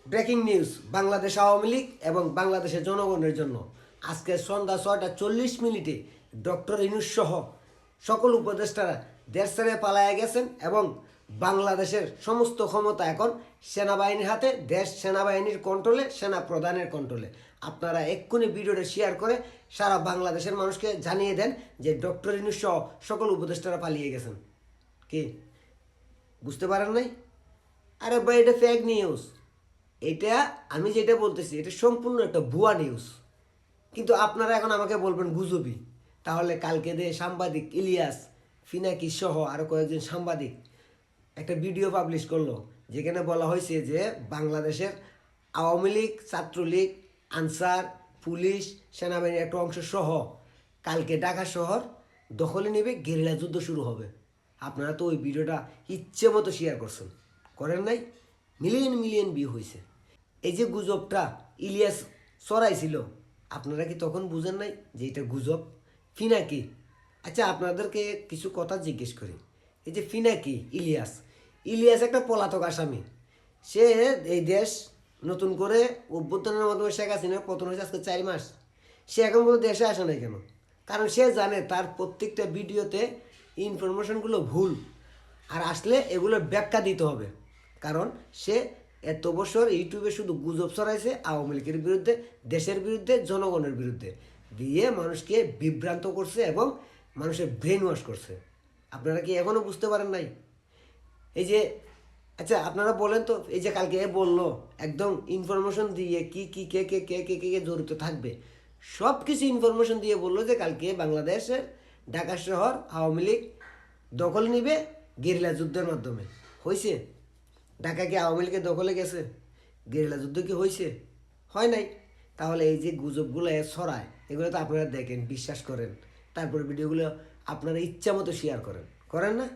Breaking news Bangladesh Awami League এবং বাংলাদেশের জনগণের জন্য আজকে সন্ধ্যা 6টা 40 মিনিটে ডক্টর ইউনূস সহ সকল উপদেষ্টারা দেশ ছেড়ে পালায়া গেছেন এবং বাংলাদেশের সমস্ত ক্ষমতা এখন সেনাবাহিনীর হাতে। দেশ সেনাবাহিনীর কন্ট্রোলে, সেনা প্রধানের কন্ট্রোলে। আপনারা এক্ষুনি ভিডিওটা শেয়ার করে সারা বাংলাদেশের মানুষকে জানিয়ে দেন যে ডক্টর ইউনূস সহ সকল উপদেষ্টারা পালিয়ে গেছেন। কি বুঝতে পারেন নাই? আরে ভাই, এটা ফেক নিউজ। এটা আমি যেটা বলতেছি এটা সম্পূর্ণ একটা ভুয়া নিউজ। কিন্তু আপনারা এখন আমাকে বলবেন গুজবি। তাহলে কালকে দিয়ে সাংবাদিক ইলিয়াস ফিনাকি সহ আরও কয়েকজন সাংবাদিক একটা ভিডিও পাবলিশ করলো, যেখানে বলা হয়েছে যে বাংলাদেশের আওয়ামী লীগ, ছাত্রলীগ, আনসার, পুলিশ, সেনাবাহিনীর একটা অংশ সহ কালকে ঢাকা শহর দখলে নেবে, গেরিলা যুদ্ধ শুরু হবে। আপনারা তো ওই ভিডিওটা ইচ্ছে মতো শেয়ার করছেন, করেন নাই? মিলিয়ন মিলিয়ন ভিউ হয়েছে। এই যে গুজবটা ইলিয়াস ছড়াইছিল, আপনারা কি তখন বুঝেন নাই যে এটা গুজব? ফিনাকি, আচ্ছা আপনাদেরকে কিছু কথা জিজ্ঞেস করি। এই যে ফিনাকি ইলিয়াস, ইলিয়াস একটা পলাতক আসামি। সে এই দেশ নতুন করে অভ্যুত্থানের মাধ্যমে শেখ হাসিনার পতন হয়েছে আজকে 4 মাস। সে এখন পর্যন্ত দেশে আসে নাই কেন? কারণ সে জানে তার প্রত্যেকটা ভিডিওতে ইনফরমেশনগুলো ভুল, আর আসলে এগুলোর ব্যাখ্যা দিতে হবে। কারণ সে এত বছর ইউটিউবে শুধু গুজব ছড়াইছে আওয়ামী লীগের বিরুদ্ধে, দেশের বিরুদ্ধে, জনগণের বিরুদ্ধে, দিয়ে মানুষকে বিভ্রান্ত করছে এবং মানুষের ব্রেন ওয়াশ করছে। আপনারা কি এখনও বুঝতে পারেন নাই? এই যে, আচ্ছা আপনারা বলেন তো, এই যে কালকে এ বললো একদম ইনফরমেশন দিয়ে কি কি কে কে কে কে কে কে জড়িত থাকবে সব কিছু ইনফরমেশন দিয়ে বললো যে কালকে বাংলাদেশের ঢাকা শহর আওয়ামী লীগ দখল নিবে গেরিলা যুদ্ধের মাধ্যমে। হয়েছে? ঢাকা কি আওয়ামী লীগের দখলে গেছে? গেরিলা যুদ্ধ কি হয়েছে? হয় নাই। তাহলে এই যে গুজবগুলো ছড়ায়, এগুলো তো আপনারা দেখেন, বিশ্বাস করেন, তারপরে ভিডিওগুলো আপনারা ইচ্ছা মতো শেয়ার করেন, করেন না?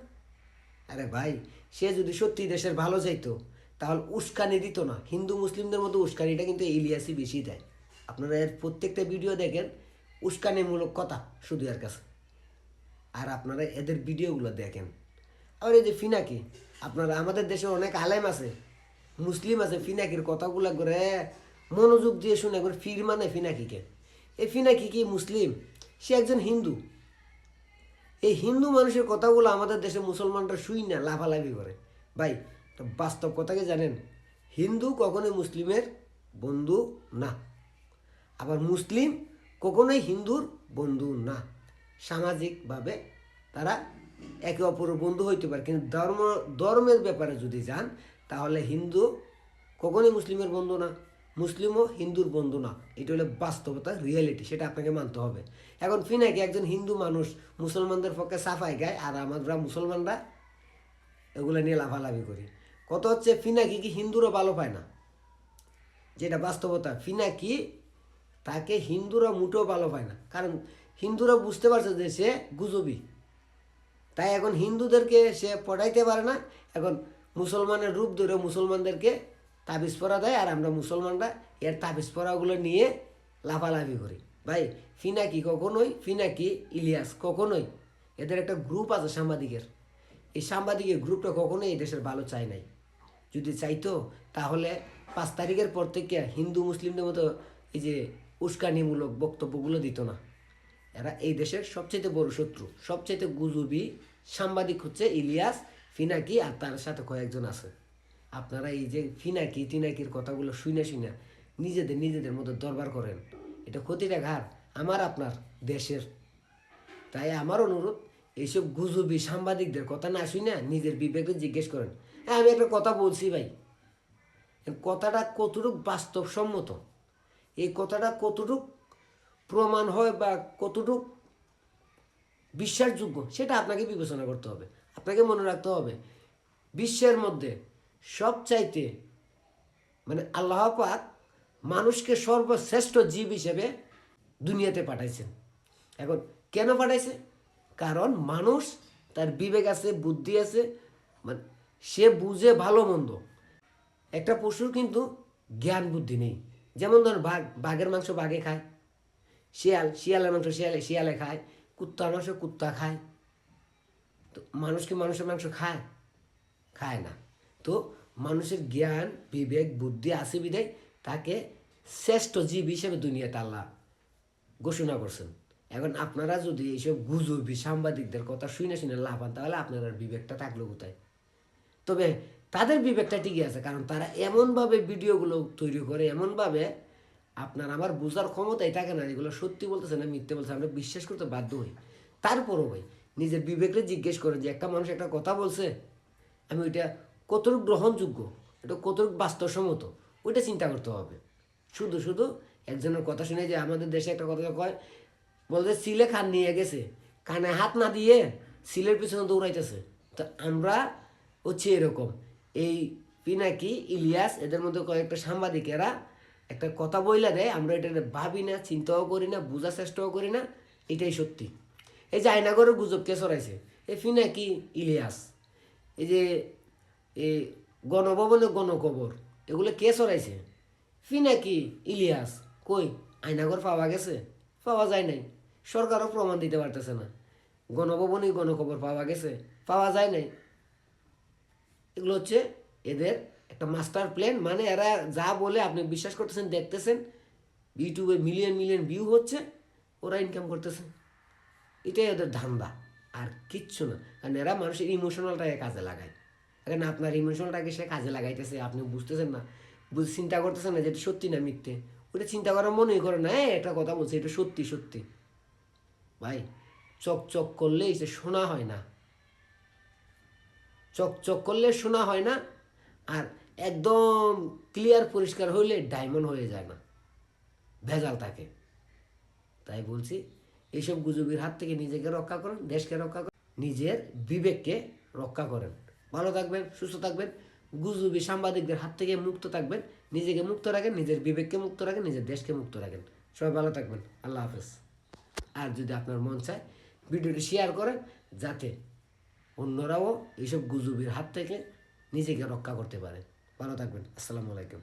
আরে ভাই, সে যদি সত্যি দেশের ভালো চাইতো তাহলে উস্কানি দিত না। হিন্দু মুসলিমদের মতো উস্কানিটা কিন্তু ইলিয়াসই বেশি দেয়। আপনারা এর প্রত্যেকটা ভিডিও দেখেন, উস্কানিমূলক কথা শুধু এর কাছে। আর আপনারা এদের ভিডিওগুলো দেখেন। আর এই যে ফিনাকি, আপনারা আমাদের দেশে অনেক আলেম আছে, মুসলিম আছে, ফিনাকির কথাগুলো করে মনোযোগ দিয়ে শুনে করে ফির মানে ফিনাকিকে। এই ফিনাকি কি মুসলিম? সে একজন হিন্দু। এই হিন্দু মানুষের কথাগুলো আমাদের দেশে মুসলমানরা শুই না লাফালাফি করে। ভাই, তো বাস্তব কথাকে জানেন, হিন্দু কখনোই মুসলিমের বন্ধু না, আবার মুসলিম কখনোই হিন্দুর বন্ধু না। সামাজিকভাবে তারা একে অপরের বন্ধু হইতে পারে, কিন্তু ধর্মের ব্যাপারে যদি যান তাহলে হিন্দু কখনোই মুসলিমের বন্ধু না, মুসলিমও হিন্দুর বন্ধু না। এটা হলো বাস্তবতা, রিয়েলিটি, সেটা আপনাকে মানতে হবে। এখন ফিনাকি একজন হিন্দু মানুষ মুসলমানদের পক্ষে সাফাই গায়, আর আমরা মুসলমানরা এগুলো নিয়ে লাফালাফি করি। কত হচ্ছে, ফিনাকি কি হিন্দুরও ভালো পায় না, যেটা বাস্তবতা। ফিনাকি তাকে হিন্দুরা মুটেও ভালো পায় না, কারণ হিন্দুরা বুঝতে পারছে যে সে গুজবি। তাই এখন হিন্দুদেরকে সে পড়াইতে পারে না। এখন মুসলমানের রূপ ধরে মুসলমানদেরকে তাবিজ পরা দেয়, আর আমরা মুসলমানরা এর তাবিজ পরাগুলো নিয়ে লাফালাফি করি। ভাই, ফিনাকি ইলিয়াস কখনোই, এদের একটা গ্রুপ আছে সাংবাদিকের, এই সাংবাদিকের গ্রুপটা কখনোই এই দেশের ভালো চায় নাই। যদি চাইতো তাহলে 5 তারিখের পর থেকে হিন্দু মুসলিমদের মতো এই যে উস্কানিমূলক বক্তব্যগুলো দিত না। এরা এই দেশের সবচেয়ে বড় শত্রু, সবচেয়ে গুজবি সাংবাদিক হচ্ছে ইলিয়াস, ফিনাকি আর তার সাথে কয়েকজন আছে। আপনারা এই যে ফিনাকি টিনাকির কথাগুলো শুনে শুনে নিজেদের মতো দরবার করেন, এটা ক্ষতিটা ঘাড় আমার আপনার দেশের। তাই আমার অনুরোধ, এইসব গুজবি সাংবাদিকদের কথা না শুনে নিজের বিবেকে জিজ্ঞেস করেন। হ্যাঁ, আমি একটা কথা বলছি ভাই, কথাটা কতটুক বাস্তবসম্মত, এই কথাটা কতটুক প্রমাণ হয় বা কতটুক বিশ্বাসযোগ্য, সেটা আপনাকে বিবেচনা করতে হবে। আপনাকে মনে রাখতে হবে, বিশ্বের মধ্যে সবচাইতে মানে আল্লাহ পাক মানুষকে সর্বশ্রেষ্ঠ জীব হিসেবে দুনিয়াতে পাঠাইছেন। এখন কেন পাঠাইছে? কারণ মানুষ, তার বিবেক আছে, বুদ্ধি আছে, মানে সে বুঝে ভালো মন্দ। একটা পশুর কিন্তু জ্ঞান বুদ্ধি নেই। যেমন ধর বাঘের মাংস বাঘে খায়, শিয়ালের মাংস শিয়ালে খায়, কুত্তার মাংস কুত্তা খায়। তো মানুষ কি মানুষের মাংস খায়? খায় না। তো মানুষের জ্ঞান বিবেক বুদ্ধি আছে বিধায় তাকে শ্রেষ্ঠ জীব হিসেবে দুনিয়াতে আল্লাহ ঘোষণা করছেন। এখন আপনারা যদি এইসব গুজবি সাংবাদিকদের কথা শুনে শুনে লাভ পান তাহলে আপনার আর বিবেকটা থাকলো কোথায়? তবে তাদের বিবেকটা ঠিকই আছে, কারণ তারা এমনভাবে ভিডিওগুলো তৈরি করে, এমনভাবে আপনার আমার বোঝার ক্ষমতাই থাকে না এগুলো সত্যি বলতেছে না মিথ্যে বলছে, আমরা বিশ্বাস করতে বাধ্য হই। তারপরও ভাই নিজের বিবেককে জিজ্ঞেস করেন যে একটা মানুষ একটা কথা বলছে, আমি ওইটা কতটুকু গ্রহণযোগ্য, এটা কতটুকু বাস্তবসম্মত, ওইটা চিন্তা করতে হবে। শুধু শুধু একজনের কথা শুনে যে আমাদের দেশে একটা কথা কয়, বলতে সিলে খান নিয়ে গেছে, কানে হাত না দিয়ে সিলের পিছনে দৌড়াইতেছে। তো আমরা হচ্ছে এরকম, এই পিনাকি ইলিয়াস এদের মধ্যে কয়েকটা সাংবাদিকেরা একটা কথা বইলা দেয়, আমরা এটা ভাবি না, চিন্তাও করি না, বোঝার চেষ্টাও করি না, এটাই সত্যি। এই যে আয়নাগরের গুজব কে ছড়াইছে? এই পিনাকি ইলিয়াস, এই যে এই গণভবনের গণকবর, এগুলো কে ছড়াইছে? পিনাকি ইলিয়াস। কই আয়নাগর পাওয়া গেছে? পাওয়া যায় নাই, সরকারও প্রমাণ দিতে পারতেছে না। গণভবনই গণকবর পাওয়া গেছে? পাওয়া যায় নাই। এগুলো হচ্ছে এদের একটা মাস্টার প্ল্যান, মানে এরা যা বলে আপনি বিশ্বাস করতেছেন, দেখতেছেন, ইউটিউবে মিলিয়ন মিলিয়ন ভিউ হচ্ছে, ওরা ইনকাম করতেছে, এটাই ওদের ধান্দা, আর কিচ্ছু না। কারণ এরা মানুষের ইমোশনালটাকে কাজে লাগায়। এখন আপনার ইমোশনালটাকে সে কাজে লাগাইতেছে, আপনি বুঝতেছেন না, চিন্তা করতেছেন না যে এটা সত্যি না মিথ্যে, ওটা চিন্তা করার মনেই করে না, একটা কথা বলছে এটা সত্যি সত্যি। ভাই চক চক করলে সে শোনা হয় না, চক চক করলে শোনা হয় না, আর একদম ক্লিয়ার পরিষ্কার হইলে ডায়মন্ড হয়ে যায় না, ভেজাল থাকে। তাই বলছি এইসব গুজবের হাত থেকে নিজেকে রক্ষা করেন, দেশকে রক্ষা করেন, নিজের বিবেককে রক্ষা করেন। ভালো থাকবেন, সুস্থ থাকবেন, গুজবি সাংবাদিকদের হাত থেকে মুক্ত থাকবেন, নিজেকে মুক্ত রাখেন, নিজের বিবেককে মুক্ত রাখেন, নিজের দেশকে মুক্ত রাখেন। সবাই ভালো থাকবেন, আল্লাহ হাফেজ। আর যদি আপনার মন চায় ভিডিওটি শেয়ার করেন, যাতে অন্যরাও এইসব গুজবির হাত থেকে নিজেকে রক্ষা করতে পারে। ভালো থাকবেন, আসসালামু আলাইকুম।